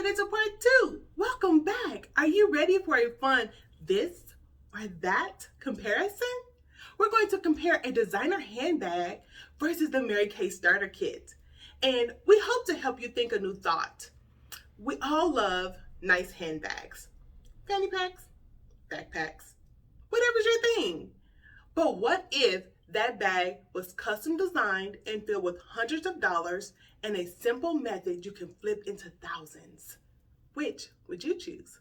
into part two. Welcome back. Are you ready for a fun this or that comparison? We're going to compare a designer handbag versus the Mary Kay starter kit. And we hope to help you think a new thought. We all love nice handbags, fanny packs, backpacks, whatever's your thing. But what if that bag was custom designed and filled with hundreds of dollars and a simple method you can flip into thousands? Which would you choose?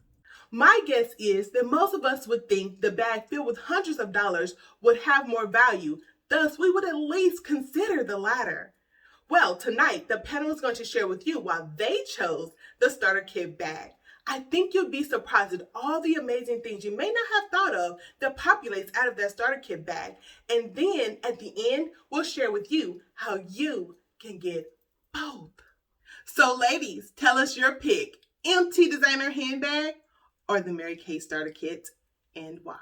My guess is that most of us would think the bag filled with hundreds of dollars would have more value. Thus, we would at least consider the latter. Well, tonight, the panel is going to share with you why they chose the starter kit bag. I think you'll be surprised at all the amazing things you may not have thought of that populates out of that starter kit bag. And then at the end, we'll share with you how you can get both. So ladies, tell us your pick, MT designer handbag or the Mary Kay starter kit, and why.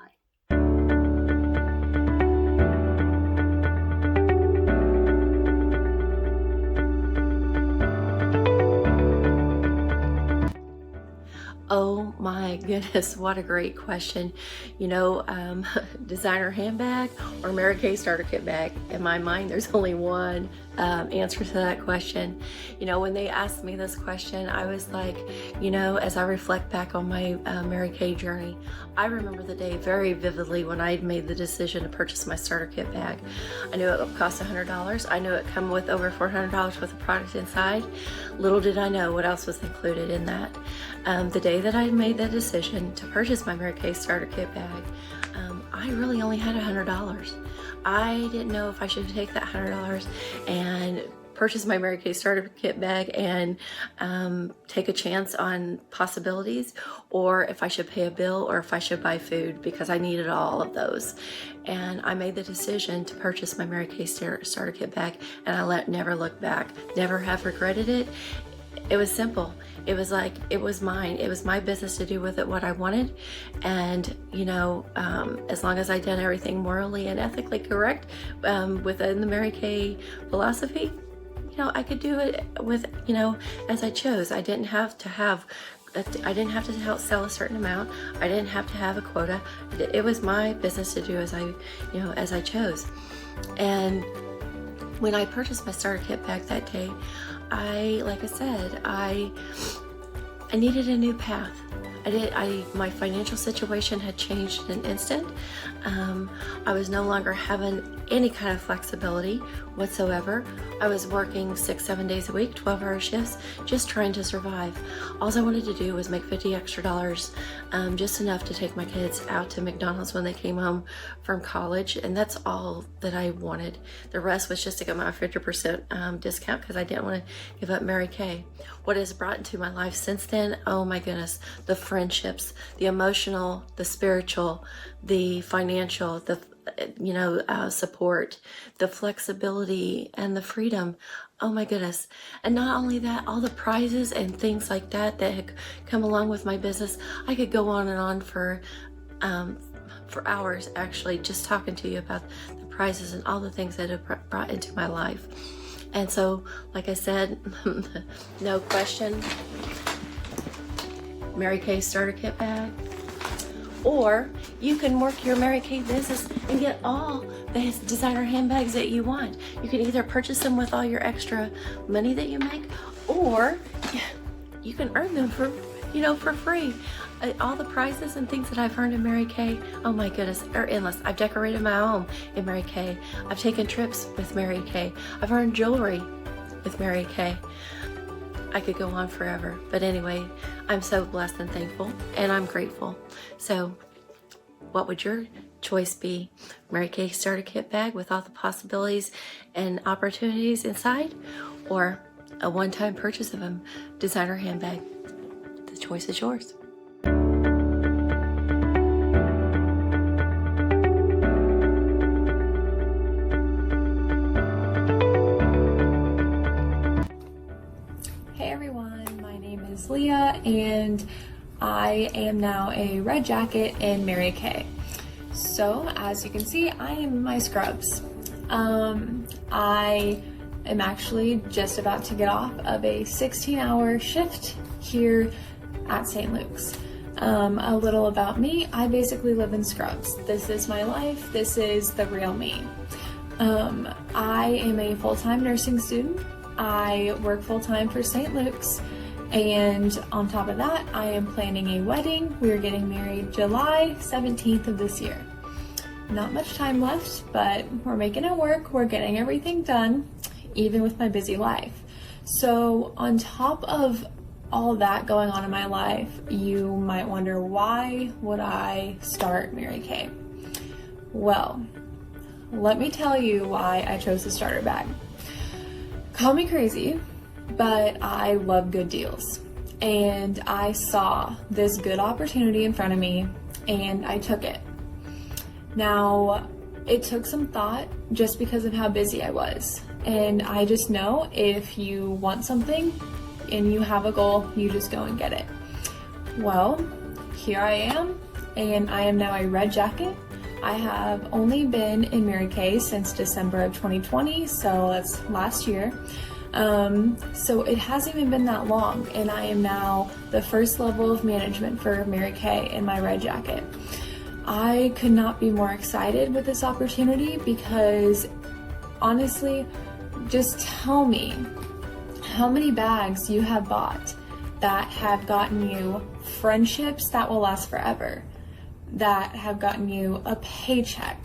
Oh my goodness, what a great question. Designer handbag or Mary Kay starter kit bag? In my mind, there's only one answer to that question. When they asked me this question, I was like, as I reflect back on my Mary Kay journey, I remember the day very vividly when I made the decision to purchase my starter kit bag. I knew it would cost $100. I knew it come with over $400 worth of product inside. Little did I know what else was included in that. The day that I made the decision to purchase my Mary Kay starter kit bag, I really only had $100. I didn't know if I should take that $100 and purchase my Mary Kay starter kit bag and take a chance on possibilities, or if I should pay a bill, or if I should buy food, because I needed all of those. And I made the decision to purchase my Mary Kay starter kit bag, and I never looked back, never have regretted it. It was simple. It was like, it was mine. It was my business to do with it what I wanted. And, as long as I did everything morally and ethically correct within the Mary Kay philosophy, I could do it with, as I chose. I didn't have to sell a certain amount. I didn't have to have a quota. It was my business to do as I chose. And when I purchased my starter kit bag that day, like I said, I needed a new path. My financial situation had changed in an instant. I was no longer having any kind of flexibility whatsoever. I was working 6-7 days a week, 12-hour shifts, just trying to survive. All I wanted to do was make $50 extra, just enough to take my kids out to McDonald's when they came home from college, and that's all that I wanted. The rest was just to get my 50% discount because I didn't want to give up Mary Kay. What has brought into my life since then, oh my goodness, the friendships, the emotional, the spiritual, the financial, the support, the flexibility, and the freedom. Oh my goodness. And not only that, all the prizes and things like that had come along with my business. I could go on and on for hours, actually, just talking to you about the prizes and all the things that have brought into my life. And so, like I said, no question, Mary Kay starter kit bag. Or you can work your Mary Kay business and get all the designer handbags that you want. You can either purchase them with all your extra money that you make, or you can earn them for free. All the prizes and things that I've earned in Mary Kay, oh my goodness, are endless. I've decorated my home in Mary Kay. I've taken trips with Mary Kay. I've earned jewelry with Mary Kay. I could go on forever. But anyway, I'm so blessed and thankful, and I'm grateful. So what would your choice be? Mary Kay starter kit bag with all the possibilities and opportunities inside, or a one-time purchase of a designer handbag? The choice is yours. Leah, and I am now a red jacket in Mary Kay. So as you can see, I am in my scrubs. I am actually just about to get off of a 16-hour shift here at St. Luke's. A little about me. I basically live in Scrubs. This is my life. This is the real me. I am a full-time nursing student. I work full-time for St. Luke's. And on top of that, I am planning a wedding. We are getting married July 17th of this year. Not much time left, but we're making it work. We're getting everything done, even with my busy life. So on top of all that going on in my life, you might wonder, why would I start Mary Kay? Well, let me tell you why I chose the starter bag. Call me crazy, but I love good deals. And I saw this good opportunity in front of me and I took it. Now, it took some thought just because of how busy I was. And I just know if you want something and you have a goal, you just go and get it. Well, here I am, and I am now a red jacket. I have only been in Mary Kay since December of 2020, so that's last year. So it hasn't even been that long, and I am now the first level of management for Mary Kay in my red jacket. I could not be more excited with this opportunity because honestly, just tell me how many bags you have bought that have gotten you friendships that will last forever, that have gotten you a paycheck.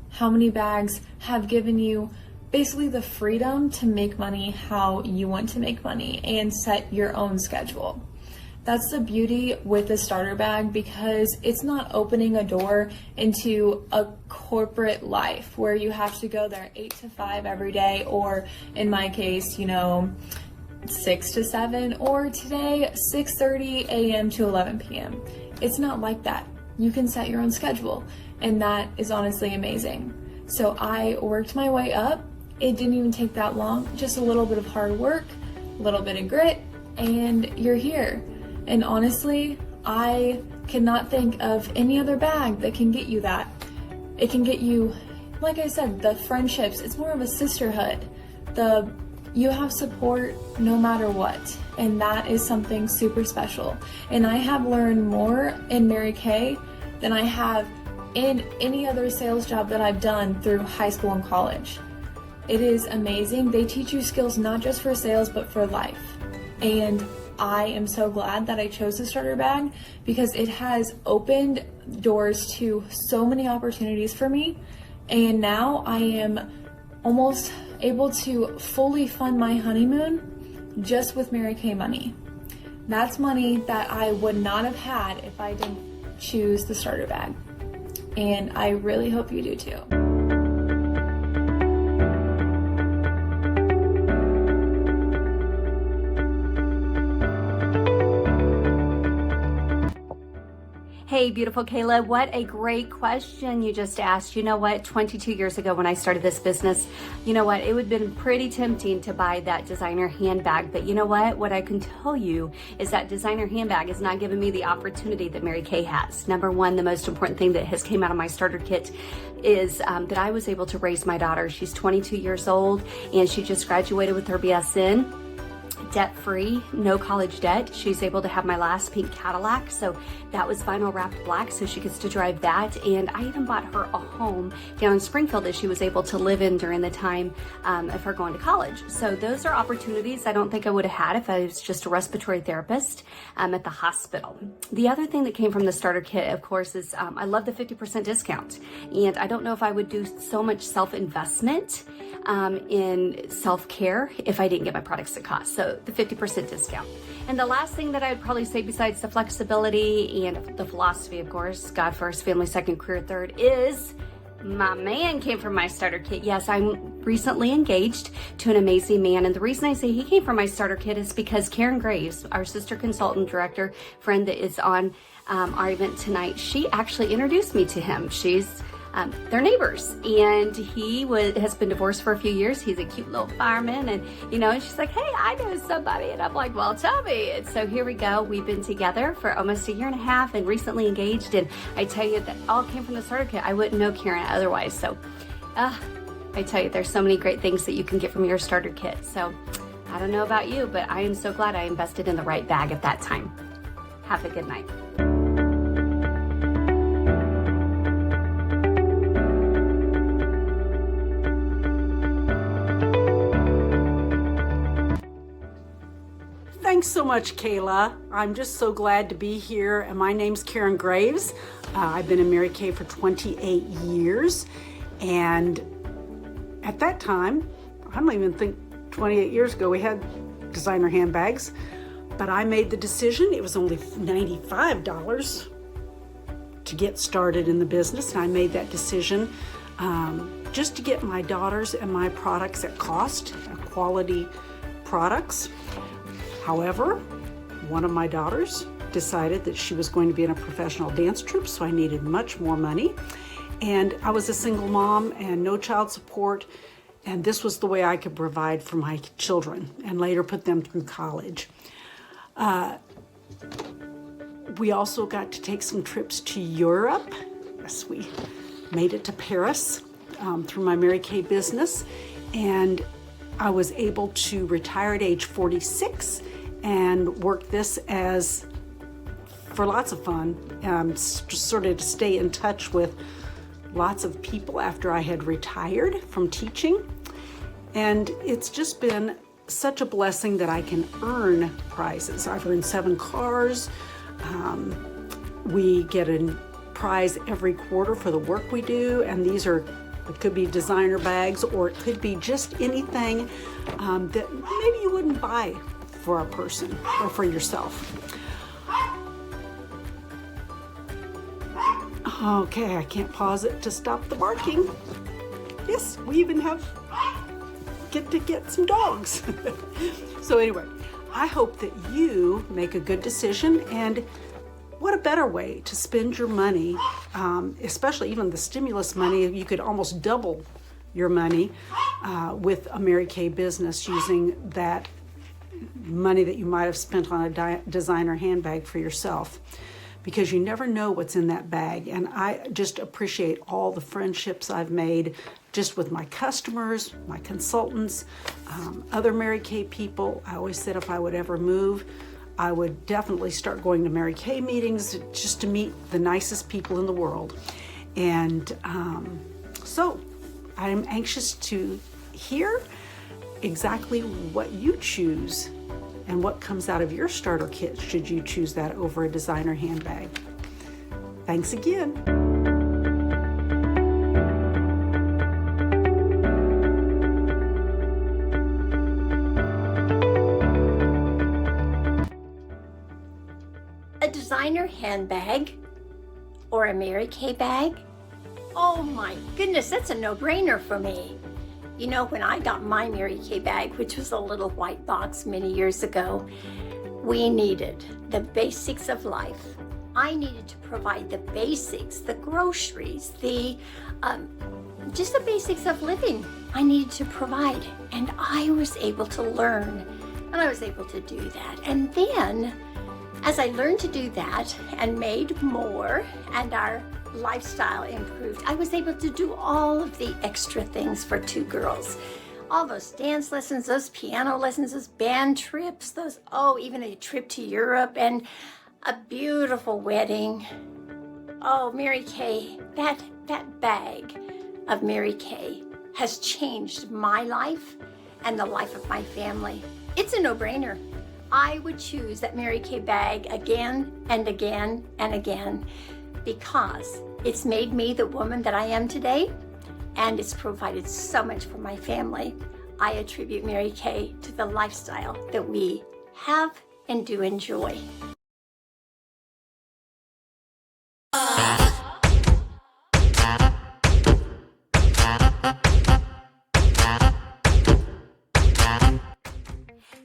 How many bags have given you basically the freedom to make money how you want to make money and set your own schedule. That's the beauty with the starter bag, because it's not opening a door into a corporate life where you have to go there 8 to 5 every day, or in my case, 6 to 7, or today 6:30 a.m. to 11 p.m. It's not like that. You can set your own schedule, and that is honestly amazing. So I worked my way up. It didn't even take that long, just a little bit of hard work, a little bit of grit, and you're here. And honestly, I cannot think of any other bag that can get you that. It can get you, like I said, the friendships. It's more of a sisterhood. You have support no matter what, and that is something super special. And I have learned more in Mary Kay than I have in any other sales job that I've done through high school and college. It is amazing. They teach you skills not just for sales, but for life. And I am so glad that I chose the starter bag, because it has opened doors to so many opportunities for me. And now I am almost able to fully fund my honeymoon just with Mary Kay money. That's money that I would not have had if I didn't choose the starter bag. And I really hope you do too. Hey, beautiful Kayla, what a great question you just asked. You know what, 22 years ago when I started this business, you know what, it would have been pretty tempting to buy that designer handbag. But you know what I can tell you is that designer handbag is not giving me the opportunity that Mary Kay has. Number one, the most important thing that has came out of my starter kit is that I was able to raise my daughter. She's 22 years old and she just graduated with her BSN. Debt-free, no college debt. She's able to have my last pink Cadillac, so that was vinyl wrapped black, so she gets to drive that. And I even bought her a home down in Springfield that she was able to live in during the time of her going to college. So those are opportunities I don't think I would have had if I was just a respiratory therapist at the hospital. The other thing that came from the starter kit, of course, is I love the 50% discount. And I don't know if I would do so much self-investment in self-care if I didn't get my products at cost. So the 50% discount. And the last thing that I would probably say, besides the flexibility and the philosophy, of course, God first, family second, career third, is my man came from my starter kit. Yes, I'm recently engaged to an amazing man. And the reason I say he came from my starter kit is because Karen Graves, our sister consultant director friend that is on our event tonight, she actually introduced me to him. They're neighbors, and he has been divorced for a few years. He's a cute little fireman, and she's like, hey, I know somebody, and I'm like, well, tell me. And so here we go. We've been together for almost 1.5 years and recently engaged, and I tell you, that all came from the starter kit. I wouldn't know Karen otherwise. So I tell you, there's so many great things that you can get from your starter kit. So I don't know about you, but I am so glad I invested in the right bag at that time. Have a good night. Thanks so much, Kayla. I'm just so glad to be here. And my name's Karen Graves. I've been in Mary Kay for 28 years. And at that time, I don't even think 28 years ago we had designer handbags, but I made the decision. It was only $95 to get started in the business. And I made that decision just to get my daughters and my products at cost, quality products. However, one of my daughters decided that she was going to be in a professional dance troupe, so I needed much more money. And I was a single mom and no child support, and this was the way I could provide for my children and later put them through college. We also got to take some trips to Europe. Yes, we made it to Paris through my Mary Kay business, and I was able to retire at age 46 and work this as for lots of fun, sort of to stay in touch with lots of people after I had retired from teaching. And it's just been such a blessing that I can earn prizes. I've earned 7 cars. We get a prize every quarter for the work we do, and these are, it could be designer bags, or it could be just anything that maybe you wouldn't buy for a person or for yourself. Okay, I can't pause it to stop the barking. Yes, we even get to get some dogs. So anyway, I hope that you make a good decision, and what a better way to spend your money, especially even the stimulus money. You could almost double your money with a Mary Kay business using that money that you might have spent on a designer handbag for yourself, because you never know what's in that bag. And I just appreciate all the friendships I've made just with my customers, my consultants, other Mary Kay people. I always said if I would ever move, I would definitely start going to Mary Kay meetings just to meet the nicest people in the world. And so I'm anxious to hear exactly what you choose and what comes out of your starter kit should you choose that over a designer handbag. Thanks again. A designer handbag or a Mary Kay bag? Oh my goodness, that's a no-brainer for me. You know, when I got my Mary Kay bag, which was a little white box many years ago, we needed the basics of life. I needed to provide the basics, the groceries, just the basics of living. I needed to provide, and I was able to learn, and I was able to do that. And then, as I learned to do that and made more, and our lifestyle improved, I was able to do all of the extra things for 2 girls. All those dance lessons, those piano lessons, those band trips, even a trip to Europe and a beautiful wedding. Oh, Mary Kay, that bag of Mary Kay has changed my life and the life of my family. It's a no-brainer. I would choose that Mary Kay bag again and again and again, because it's made me the woman that I am today, and it's provided so much for my family. I attribute Mary Kay to the lifestyle that we have and do enjoy.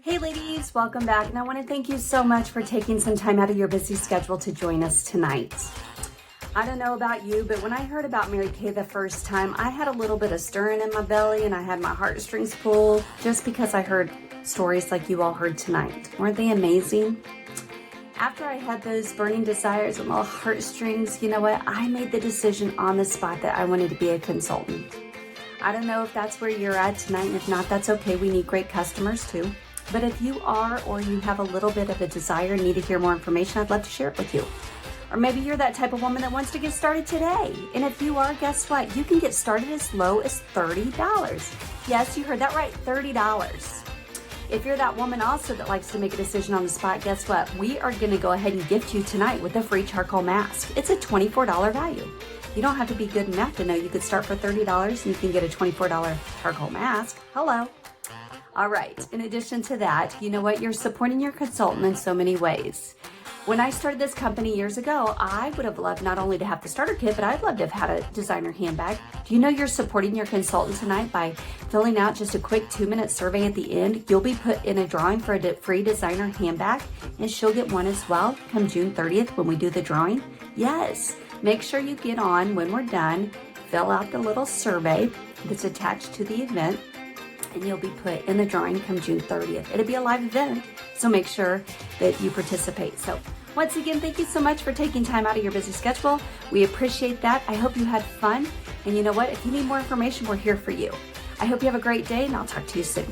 Hey ladies, welcome back, and I want to thank you so much for taking some time out of your busy schedule to join us tonight. I don't know about you, but when I heard about Mary Kay the first time, I had a little bit of stirring in my belly and I had my heartstrings pulled just because I heard stories like you all heard tonight. Weren't they amazing? After I had those burning desires and little heartstrings, you know what? I made the decision on the spot that I wanted to be a consultant. I don't know if that's where you're at tonight, and if not, that's okay. We need great customers too. But if you are, or you have a little bit of a desire and need to hear more information, I'd love to share it with you. Or maybe you're that type of woman that wants to get started today. And if you are, guess what? You can get started as low as $30. Yes, you heard that right, $30. If you're that woman also that likes to make a decision on the spot, guess what? We are gonna go ahead and gift you tonight with a free charcoal mask. It's a $24 value. You don't have to be good enough to know you could start for $30 and you can get a $24 charcoal mask. Hello. All right, in addition to that, you know what? You're supporting your consultant in so many ways. When I started this company years ago, I would have loved not only to have the starter kit, but I'd love to have had a designer handbag. Do you know you're supporting your consultant tonight by filling out just a quick 2-minute survey at the end? You'll be put in a drawing for a free designer handbag, and she'll get one as well come June 30th when we do the drawing. Yes, make sure you get on when we're done, fill out the little survey that's attached to the event, and you'll be put in the drawing come June 30th. It'll be a live event, so make sure that you participate. So once again, thank you so much for taking time out of your busy schedule. We appreciate that. I hope you had fun. And you know what? If you need more information, we're here for you. I hope you have a great day, and I'll talk to you soon.